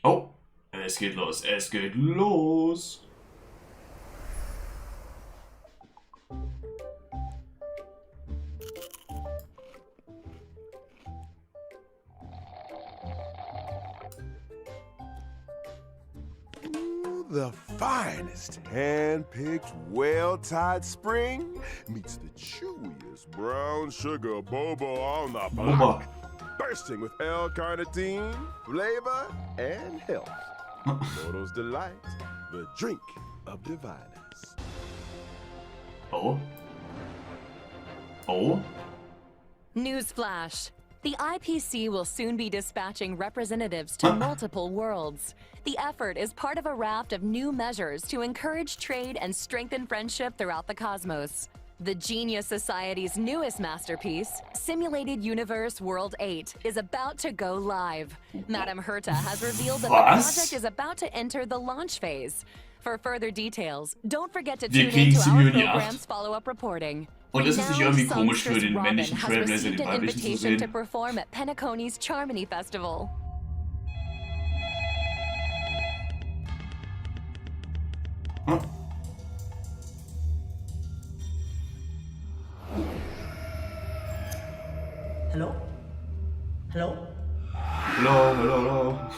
Oh, es geht los, es geht los. The finest hand-picked, well-tied spring meets the chewiest brown sugar boba on the block, bursting with L-carnitine, flavor, and health. Mortal's delight, the drink of diviners. Oh. Oh. Newsflash. The IPC will soon be dispatching representatives to multiple worlds. The effort is part of a raft of new measures to encourage trade and strengthen friendship throughout the cosmos. The Genius Society's newest masterpiece, Simulated Universe World 8, is about to go live. Madame Herta has revealed that the project is about to enter the launch phase. For further details, don't forget to tune in to our program's follow-up reporting. Und ist es nicht irgendwie komisch für den männlichen Trailblazer den weiblichen zu sehen? To perform at Penacony's Charmony Festival. Huh? Hello? Hello? Hello, hello, hello.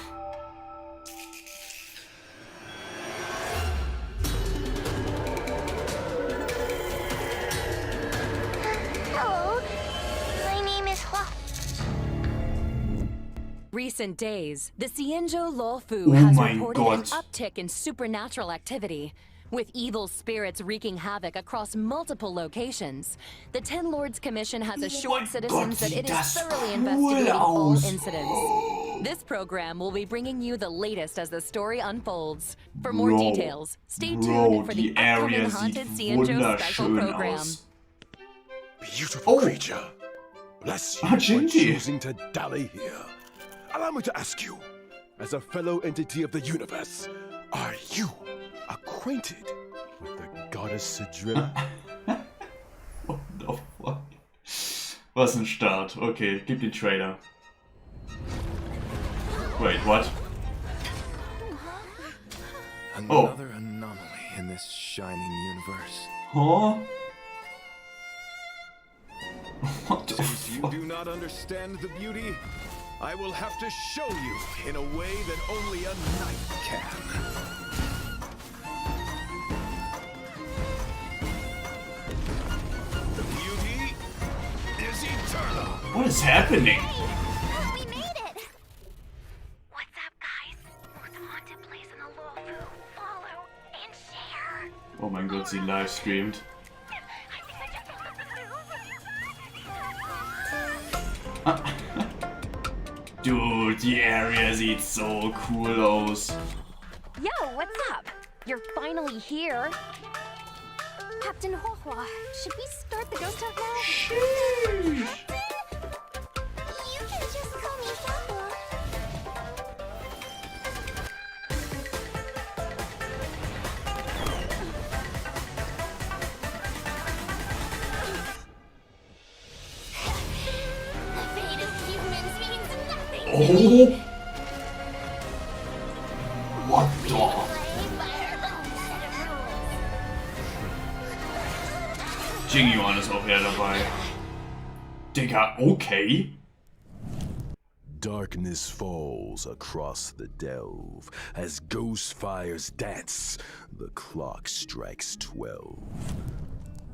Recent days, the Xianzhou Luofu has reported an uptick in supernatural activity. With evil spirits wreaking havoc across multiple locations, the Ten Lords Commission has assured citizens that it is thoroughly investigating all incidents. This program will be bringing you the latest as the story unfolds. For more details, stay tuned for the upcoming Haunted Xianzhou special program. Beautiful creature. Bless you for choosing to dally here. Allow me to ask you, as a fellow entity of the universe, are you acquainted with the goddess Sidrilla? What the fuck? Was ein Start. Okay, gib den Trailer. Wait, what? Another anomaly in this shining universe. Huh? What the Since fuck? you do not understand the beauty, I will have to show you in a way that only a knight can. The beauty is eternal. What is happening? Hey, we made it! What's up, guys? Most haunted place in the Luofu. Follow and share. Oh mein Gott, sie livestreamt. Dude, die Area sieht so cool aus. Yo, what's up? You're finally here. Captain Huohua, should we start the ghost hunt now? Sheesh. You can just call me Huohua. The fate of humans means nothing to me. Oh! What the? Play by our own set of rules. Jing-Yuan ist auch wieder dabei. Digga, okay. Darkness falls across the delve as ghost fires dance. The clock strikes 12.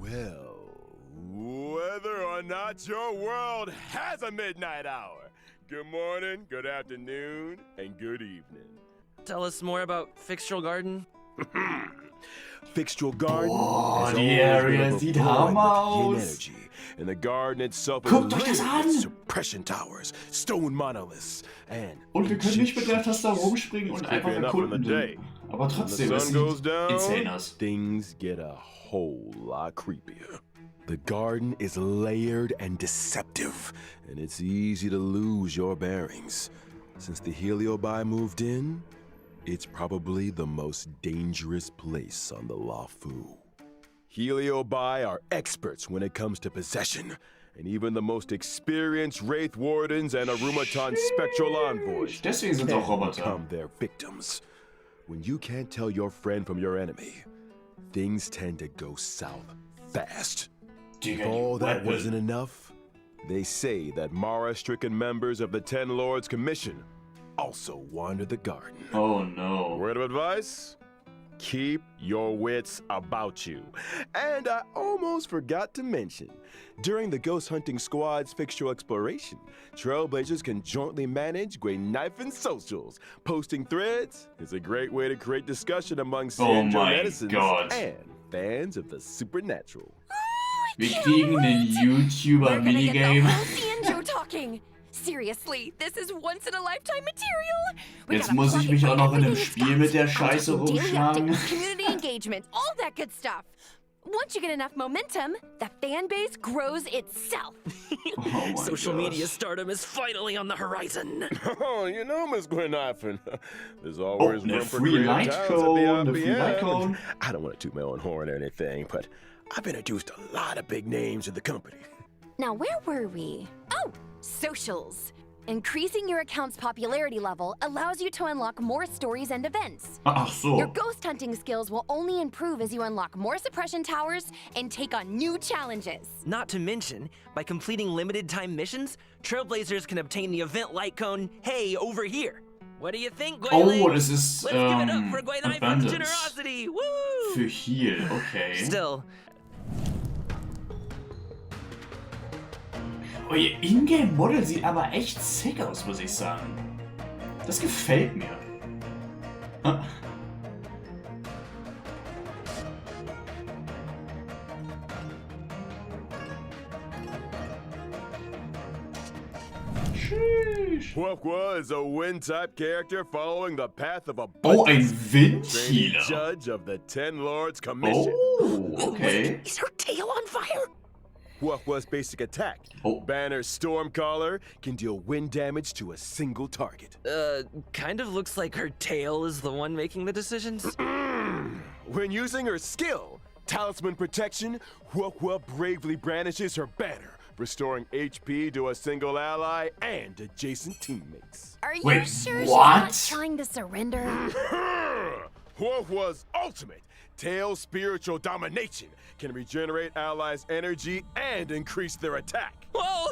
Well, whether or not your world has a midnight hour, good morning, good afternoon, and good evening. Tell us more about Fixtural Garden. Fixtural Garden Oh, is die Area sieht Hammer aus. energy, and the garden itself is Guckt euch das littered with an! suppression towers, stone monoliths, and Und wir können nicht mit der Taste rumspringen und einfach erkunden. Aber trotzdem, es sieht insane aus. Things get a whole lot creepier. The garden is layered and deceptive, and it's easy to lose your bearings. Since the Heliobi moved in, it's probably the most dangerous place on the Luofu. Heliobi are experts when it comes to possession, and even the most experienced Wraith Wardens and Arumaton Spectral Envoys Deswegen sind es auch can Roboter. become their victims. When you can't tell your friend from your enemy, things tend to go south fast. If all that wasn't enough, they say that Mara-stricken members of the Ten Lords Commission also wander the garden. Oh no. Word of advice? Keep your wits about you. And I almost forgot to mention, during the Ghost Hunting Squad's fixtural exploration, Trailblazers can jointly manage Gwei Knife and socials. Posting threads is a great way to create discussion among Sanjo netizens and fans of the supernatural. Wir kriegen den YouTuber-Minigame. Sanjo talking. Seriously, this is once in a lifetime material. Jetzt muss ich mich auch noch in einem Spiel mit der Scheiße rumschlagen. Community engagement, all that good stuff. Once you get enough momentum, the fan base grows itself. Oh Social media stardom is finally on the horizon. Oh, you know, Miss Gwynnifin, there's always the room for free creative light talents cone, at the the free light IBM. cone. I don't want to toot my own horn or anything, but I've introduced a lot of big names to the company. Now, where were we? Oh, socials. Increasing your account's popularity level allows you to unlock more stories and events. Ach so. Your ghost hunting skills will only improve as you unlock more suppression towers and take on new challenges. Not to mention, by completing limited time missions, Trailblazers can obtain the event light cone, hey, over here. What do you think, Gwei? Oh, das ist Let's give it up for Gwei Knife's Abundance. generosity. Woo! Für Heal, okay. Still, Oh, ihr Ingame-Model sieht aber echt sick aus, muss ich sagen. Das gefällt mir. Ah. Sheesh. Huokwa is a wind-type character following the path of a Oh, ein trainee Windhealer. judge of the Ten Lords Commission. Oh, okay. is her tail on fire? Huokwa's basic attack, Oh. Banner Stormcaller, can deal wind damage to a single target. Kind of looks like her tail is the one making the decisions. When using her skill, Talisman Protection, Huokwa bravely brandishes her banner, restoring HP to a single ally and adjacent teammates. Are you Wait, sure what? she's not trying to surrender? Huokwa's ultimate, Tail Spiritual Domination, can regenerate allies' energy and increase their attack. Whoa!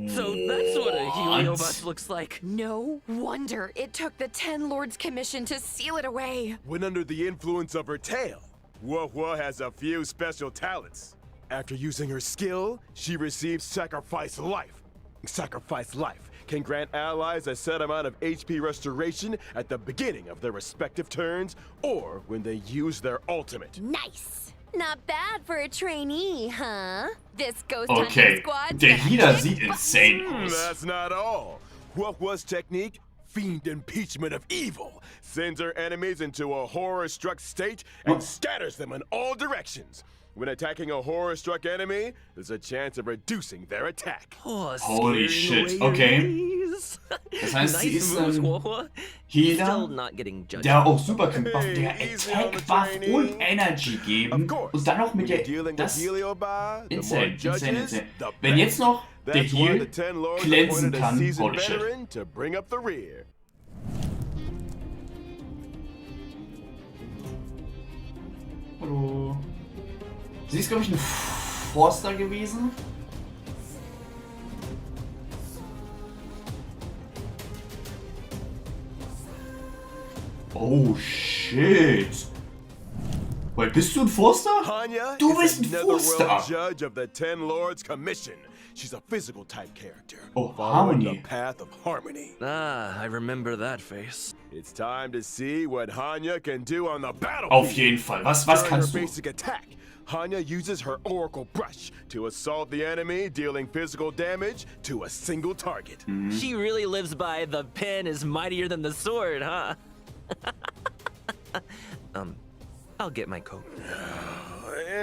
So that's what a Heliobus looks like. No wonder it took the Ten Lords Commission to seal it away. When under the influence of her tail, Huokwa has a few special talents. After using her skill, she receives Sacrifice Life. Sacrifice Life can grant allies a set amount of HP restoration at the beginning of their respective turns or when they use their ultimate. Nice. Not bad for a trainee, huh? This ghost Okay, hunting squad's der gonna Healer kick sieht butt. insane aus. That's not all. Huokwa's technique, Fiend Impeachment of Evil, sends her enemies into a horror-struck state and scatters them in all directions. When attacking a horror-struck enemy, there's a chance of reducing their attack. Oh, Holy scary shit, okay. ladies. Das heißt, sie Nice ist moves, ein Huokwa. Healer, Still not getting judged. der auch Supercamp Buff, der Easy on the Attack Buff training. und Energy geben Of course, und dann noch when mit you're der, dealing with das, Heliobus, the more insane, judges, insane. the Wenn better. jetzt noch der That's why Heal the Ten Lords glänzen appointed a kann, seasoned holy shit. veteran to bring up the rear. Hallo. Sie ist, glaube ich, ein Forster gewesen. Oh, shit. Wait, bist du ein Forster? Hanya Du is bist a ein netherworld Forster. judge of the Ten Lords Commission. She's a physical type character, Oh, following Harmony. the path of harmony. Ah, I remember that face. It's time to see what Hanya can do on the battlefield. Auf jeden Fall. Was During her kannst du? basic attack, Hanya uses her Oracle Brush to assault the enemy, dealing physical damage to a single target. She really lives by the pen is mightier than the sword, huh? I'll get my coat.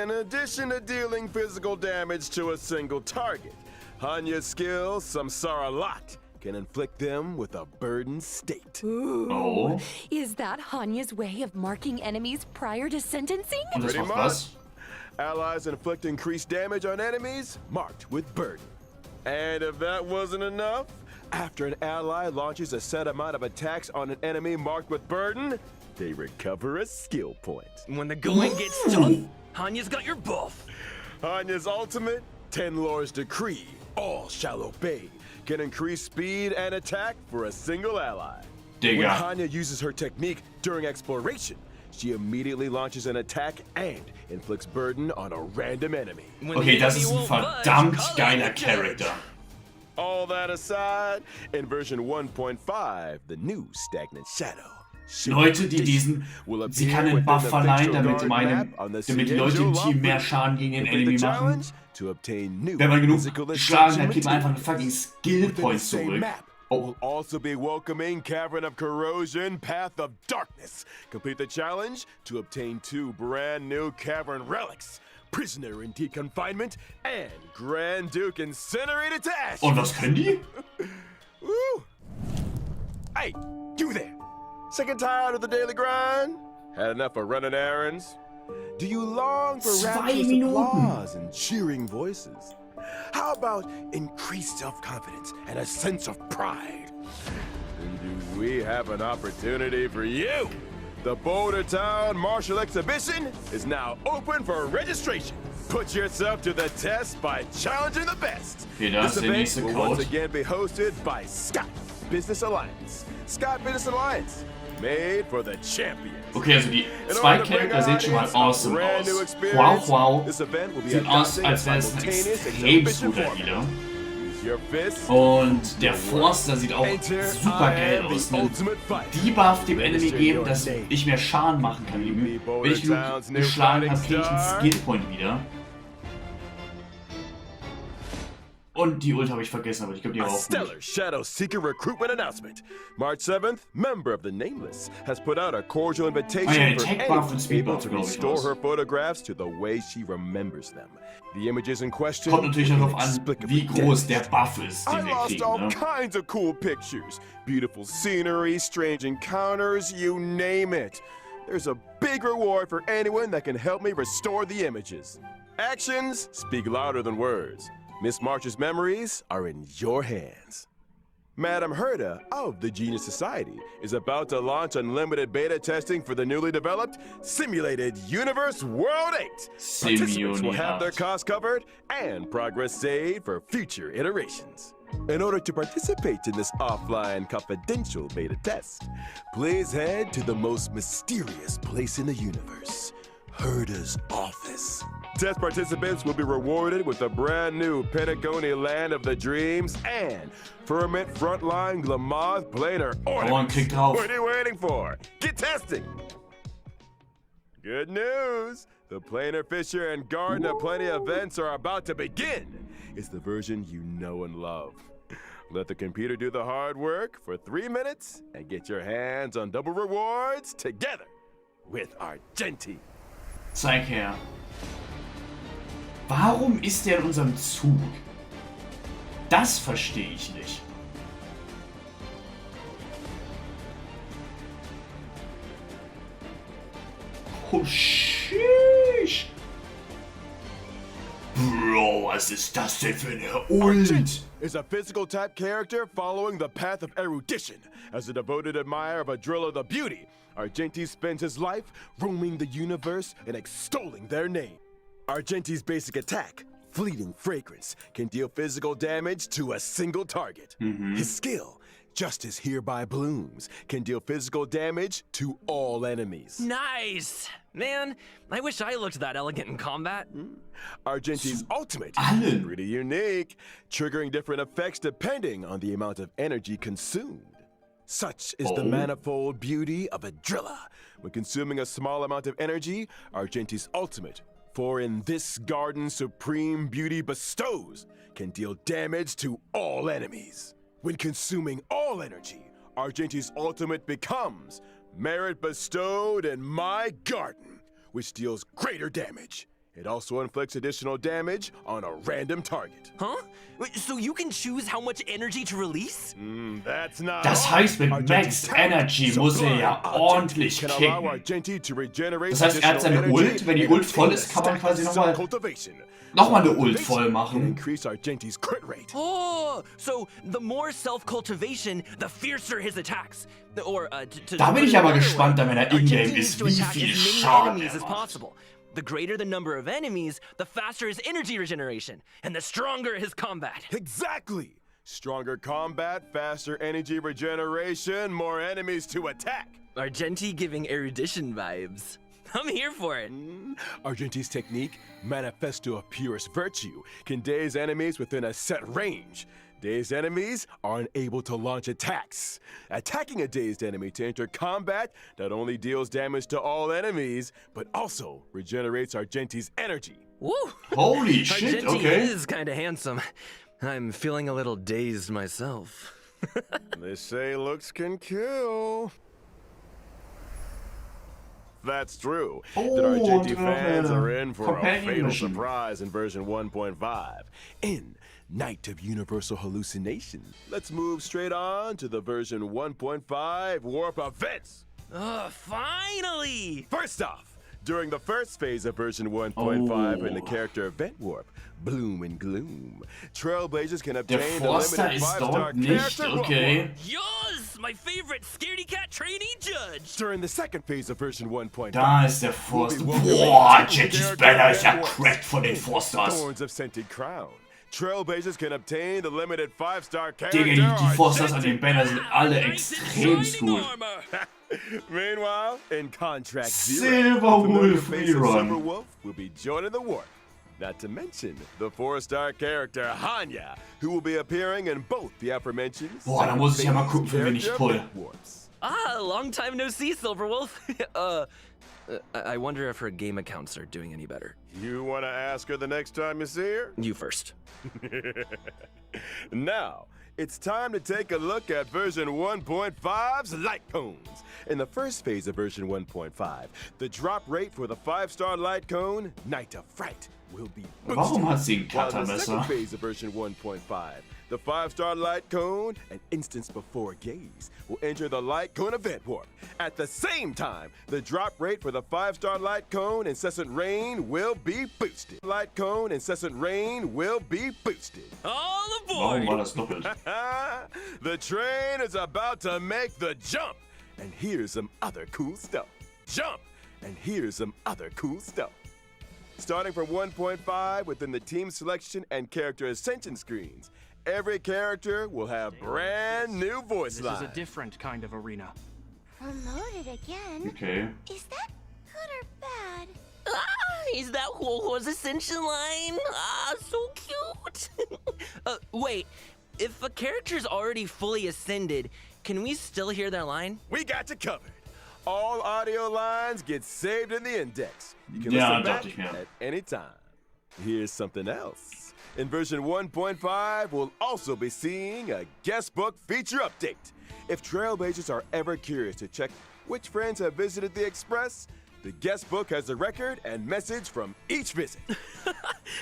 In addition to dealing physical damage to a single target, Hanya's skill, Samsara Lot, can inflict them with a burdened state. Oh. Is that Hanya's way of marking enemies prior to sentencing? Und das Pretty macht was? Allies inflict increased damage on enemies marked with burden. And if that wasn't enough, after an ally launches a set amount of attacks on an enemy marked with burden, they recover a skill point. When the going gets tough, Hanya's got your buff. Hanya's ultimate, Ten Lord's Decree, all shall obey, can increase speed and attack for a single ally. When Digga. Hanya uses her technique during exploration, she immediately launches an attack and inflicts burden on a random enemy. When Okay, the das enemy ist ein won't budge, verdammt call it geiler a judge. Charakter. All that aside, in version 1.5, the new Stagnant Shadow. Leute, die diesen... Sie kann den Buff verleihen, damit die Leute im Team mehr Schaden gegen den Enemy machen. Wenn man genug geschlagen hat, kriegt man einfach einen fucking Skill Point zurück. Oh. Will also be welcoming Cavern of Corrosion, Path of Darkness. Complete the challenge to obtain 2 brand new Cavern relics. Prisoner in Deep Confinement and Grand Duke Incinerated to Ashes. Und was können die? Woo! Hey, you there! Sick and tired of the daily grind? Had enough of running errands? Do you long for 2 rapturous Minuten. applause and cheering voices? How about increased self-confidence and a sense of pride? Then do we have an opportunity for you? The Boulder Town Martial Exhibition is now open for registration. Put yourself to the test by challenging the best. Okay, da ist This der event nächste will once Code. again be hosted by Scott Business Alliance. Scott Business Alliance, made for the champions. Okay, also die 2 Charakter sehen schon mal awesome aus. Wow, wow. Sieht aus, als wäre es ein extrem guter Healer. Und der Forster sieht auch super geil aus. Einen Debuff dem Enemy geben, dass ich mehr Schaden machen kann. Wenn ich genug geschlagen habe, kriege ich einen Skillpoint wieder. Und die Ult habe ich vergessen, aber ich glaube, die war A auch stellar gut. Shadow Seeker recruitment announcement. March 7th, member of the Nameless has put out a cordial invitation Oh yeah, for tech buff anyone and speed able buff, to glaube ich, restore was. her photographs to the way she remembers them. The images in question Kommt natürlich were darauf an, inexplicably wie groß der damaged. Buff ist, I den wir lost all kriegen. Ne? kinds of cool pictures. Beautiful scenery, strange encounters, you name it. There's a big reward for anyone that can help me restore the images. Actions speak louder than words. Miss March's memories are in your hands. Madam Herda of the Genius Society is about to launch unlimited beta testing for the newly developed Simulated Universe World 8. Participants will have their costs covered and progress saved for future iterations. In order to participate in this offline confidential beta test, please head to the most mysterious place in the universe, Herda's office. Test participants will be rewarded with a brand new Pentagony Land of the Dreams and Ferment Frontline Glamoth Planar Ornaments. klick drauf. What are you waiting for? Get testing! Good news! The Planar Fisher and Garden of Plenty events are about to begin. It's the version you know and love. Let the computer do the hard work for 3 minutes and get your hands on double rewards together with Argenti. Zeig her. Warum ist der in unserem Zug? Das verstehe ich nicht. Oh, sheesh. Bro, was ist das denn für eine Ult? Is a physical type character following the path of erudition. As a devoted admirer of Adrilla the Beauty, Argenti spends his life roaming the universe and extolling their name. Argenti's basic attack, Fleeting Fragrance, can deal physical damage to a single target. His skill, Justice Hereby Blooms, can deal physical damage to all enemies. Nice! Man, I wish I looked that elegant in combat. Argenti's ultimate, Allen. pretty unique, triggering different effects depending on the amount of energy consumed. Such is the manifold beauty of Adrilla. When consuming a small amount of energy, Argenti's ultimate, for in this garden supreme beauty bestows, can deal damage to all enemies. When consuming all energy, Argenti's ultimate becomes Merit Bestowed in My Garden, which deals greater damage. It also inflicts additional damage on a random target. Huh? Wait, so you can choose how much energy to release? That's not Das all. heißt, mit Argenti's Max Energy talent, muss er ja Sublime ordentlich Argenti can allow kicken. Argenti to regenerate Das heißt, er hat seine additional Ult, energy wenn die and Ult voll obtain ist, a kann man stack quasi of nochmal Self-Cultivation. eine Ult voll Can machen. increase Argenti's crit rate. Oh, so the more self-cultivation, the fiercer his attacks. Or, Da bin ich aber gespannt, wenn er in-game Argenti needs ist, to wie attack viel as many Schaden enemies er as macht. possible. The greater the number of enemies, the faster his energy regeneration, and the stronger his combat. Exactly! Stronger combat, faster energy regeneration, more enemies to attack. Argenti giving erudition vibes. I'm here for it. Argenti's technique, Manifesto of Purest Virtue, can daze enemies within a set range. Dazed enemies are unable to launch attacks. Attacking a dazed enemy to enter combat not only deals damage to all enemies, but also regenerates Argenti's energy. Woo! Holy shit, Argenti okay. is kind of handsome. I'm feeling a little dazed myself. They say looks can kill. That's true. Oh, That Argenti und fans are in for a Companion fatal Mission. surprise in version 1.5. In Night of Universal Hallucination. Let's move straight on to the version 1.5 warp events. Finally! First off, during the first phase of version 1.5 in the character event warp, Bloom and Gloom, Trailblazers can Der obtain the Forster limited ist 5-star dort nicht, character warp. okay. Yes! My favorite scaredy cat trainee judge! During the second phase of version 1.5, Da ist der Forster. Boah, Jackies Banner ist ja cracked von den Forsters. Thorns of Scented Crown. Trailblazers can obtain the limited 5-star Digga, character die Forsters an Argenti. den Bannern sind alle extrem cool. Meanwhile, in Contract Zero, Silver the familiar Wolf face of rerun. Silver Wolf will be joining the warp. Not to mention the 4-star character Hanya, who will be appearing in both the aforementioned. Boah, da muss ich ja mal gucken, für wen ich character pull. event warps. Long time no see, Silverwolf. I wonder if her game accounts are doing any better. You want to ask her the next time you see her? You first. Now, it's time to take a look at version 1.5's light cones. In the first phase of version 1.5, the drop rate for the 5-star light cone, Night of Fright, will be boosted. Warum hat sie ein While in the second Cuttermesser? phase of version 1.5, the 5-star light cone, an instance before gaze, will enter the light cone event warp. At the same time, the drop rate for the 5-star light cone, Incessant Rain, will be boosted. Light cone, Incessant Rain, will be boosted. All Warum aboard! war das doppelt? The train is about to make the jump. And here's some other cool stuff. Jump! And here's some other cool stuff. Starting from 1.5 within the team selection and character ascension screens, every character will have brand new voice This is a lines. different kind of arena. Promoted again? Okay. Is that good or bad? Is that Huohuo's ascension line? So cute! Wait, if a character's already fully ascended, can we still hear their line? We got you covered. All audio lines get saved in the index. You can Ja, listen back dachte ich mir. at any time. Here's something else. In version 1.5, we'll also be seeing a guest book feature update. If Trailblazers are ever curious to check which friends have visited the Express, the guest book has a record and message from each visit.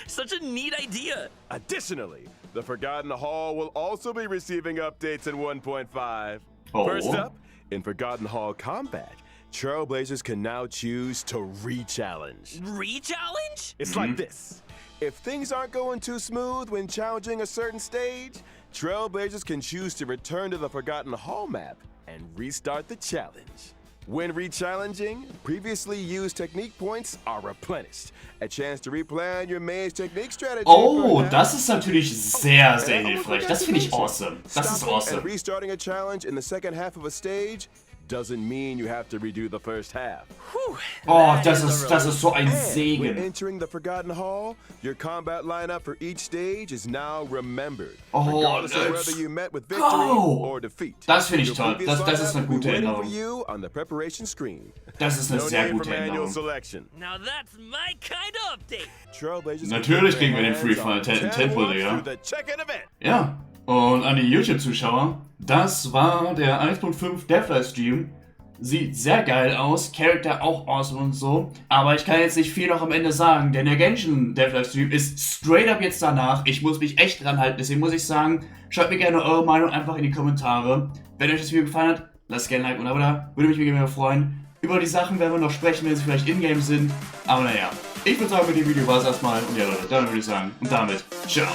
Such a neat idea! Additionally, the Forgotten Hall will also be receiving updates in 1.5. Oh. First up, in Forgotten Hall Combat, Trailblazers can now choose to re-challenge. Re-challenge? It's like this. If things aren't going too smooth when challenging a certain stage, Trailblazers can choose to return to the Forgotten Hall map and restart the challenge. When re-challenging, previously used technique points are replenished. A chance to replan your maze technique strategy. Oh, das ist natürlich sehr, sehr hilfreich. Das finde ich awesome. Das ist Stopping awesome. and restarting a challenge in the second half of a stage doesn't mean you have to redo the first half. Whew, Oh, that das is a ist so ein And when Segen. entering the Forgotten Hall, your combat lineup for each stage is now remembered. Oh, regardless of let's whether you met with victory go. or defeat. Das finde ich Your toll. previous Das ist eine lineup will gute be waiting Änderung. for you on the preparation screen. Das ist eine No sehr need for gute manual Änderung. selection. Now that's my kind of update! Trailblazers Natürlich can kriegen wir den get Free their hands Fire on 10 Temple, warps Digga. through the check-in event. Ja, und an die YouTube-Zuschauer, das war der 1.5 Dev Livestream Sieht sehr geil aus, Charakter auch awesome und so. Aber ich kann jetzt nicht viel noch am Ende sagen, denn der Genshin Dev Livestream ist straight up jetzt danach. Ich muss mich echt dran halten, deswegen muss ich sagen, schreibt mir gerne eure Meinung einfach in die Kommentare. Wenn euch das Video gefallen hat, lasst gerne ein Like und ein Abo da, würde mich mega freuen. Über die Sachen werden wir noch sprechen, wenn sie vielleicht in-game sind. Aber naja, ich würde sagen, mit dem Video war es erstmal. Und ja Leute, dann würde ich sagen, und damit, ciao.